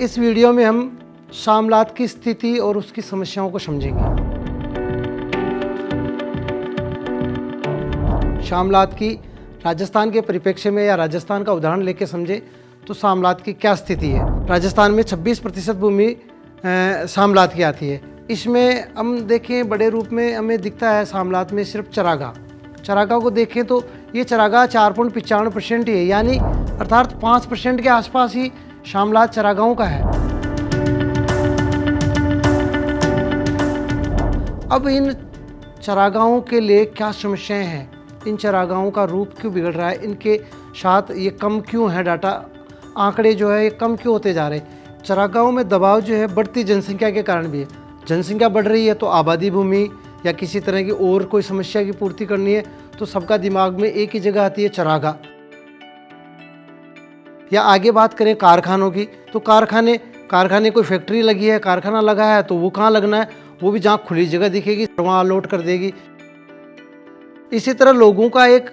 इस वीडियो में हम शामलात की स्थिति और उसकी समस्याओं को समझेंगे। शामलात की राजस्थान के परिप्रेक्ष्य में या राजस्थान का उदाहरण लेके समझे तो शामलात की क्या स्थिति है। राजस्थान में 26% भूमि शामलात की आती है। इसमें हम देखें बड़े रूप में हमें दिखता है शामलात में सिर्फ चरागाह को देखें तो ये चरागाह 4.95% ही है, यानी अर्थात 5% के आसपास ही शामलात चरागाहों का है। अब इन चरागाहों के लिए क्या समस्याएं हैं, इन चरागाहों का रूप क्यों बिगड़ रहा है, इनके साथ ये कम क्यों है, डाटा आंकड़े जो है ये कम क्यों होते जा रहे हैं। चरागाहों में दबाव जो है बढ़ती जनसंख्या के कारण भी है। जनसंख्या बढ़ रही है तो आबादी भूमि या किसी तरह की और कोई समस्या की पूर्ति करनी है तो सबका दिमाग में एक ही जगह आती है चरागाह। या आगे बात करें कारखानों की तो कारखाने कोई फैक्ट्री लगी है, कारखाना लगा है तो वो कहाँ लगना है, वो भी जहाँ खुली जगह दिखेगी वहाँ अलॉट कर देगी। इसी तरह लोगों का एक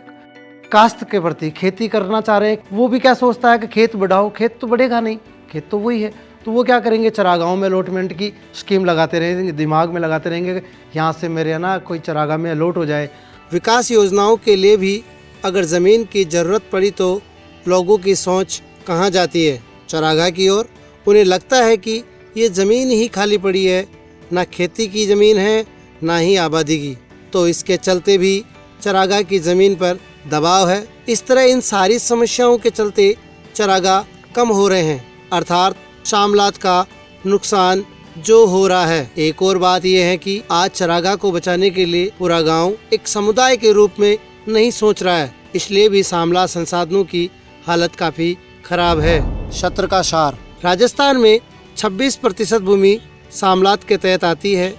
काश्त के प्रति खेती करना चाह रहे हैं, वो भी क्या सोचता है कि खेत बढ़ाओ, खेत तो बढ़ेगा नहीं, खेत तो वही है, तो वो क्या करेंगे चरागाहों में अलॉटमेंट की स्कीम लगाते रहेंगे, दिमाग में लगाते रहेंगे कि यहाँ से मेरे ना कोई चरागाह में अलॉट हो जाए। विकास योजनाओं के लिए भी अगर ज़मीन की ज़रूरत पड़ी तो लोगों की सोच कहाँ जाती है, चरागाह की ओर। उन्हें लगता है कि ये ज़मीन ही खाली पड़ी है, ना खेती की ज़मीन है ना ही आबादी की, तो इसके चलते भी चरागाह की ज़मीन पर दबाव है। इस तरह इन सारी समस्याओं के चलते चरागाह कम हो रहे हैं, अर्थात शामलात का नुकसान जो हो रहा है। एक और बात यह है कि आज चरागाह को बचाने के लिए पूरा गांव एक समुदाय के रूप में नहीं सोच रहा है, इसलिए भी शामलात संसाधनों की हालत काफ़ी खराब है। सत्र का सार, राजस्थान में 26% भूमि शामलात के तहत आती है,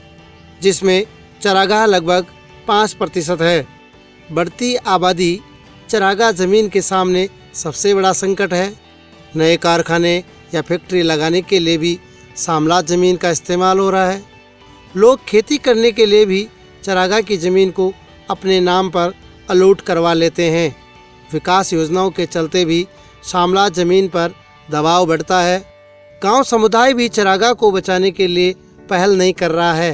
जिसमें चरागाह लगभग 5% है। बढ़ती आबादी चरागाह ज़मीन के सामने सबसे बड़ा संकट है। नए कारखाने या फैक्ट्री लगाने के लिए भी शामलात ज़मीन का इस्तेमाल हो रहा है। लोग खेती करने के लिए भी चरागाह की ज़मीन को अपने नाम पर अलॉट करवा लेते हैं। विकास योजनाओं के चलते भी शामलात ज़मीन पर दबाव बढ़ता है। गांव समुदाय भी चरागाह को बचाने के लिए पहल नहीं कर रहा है।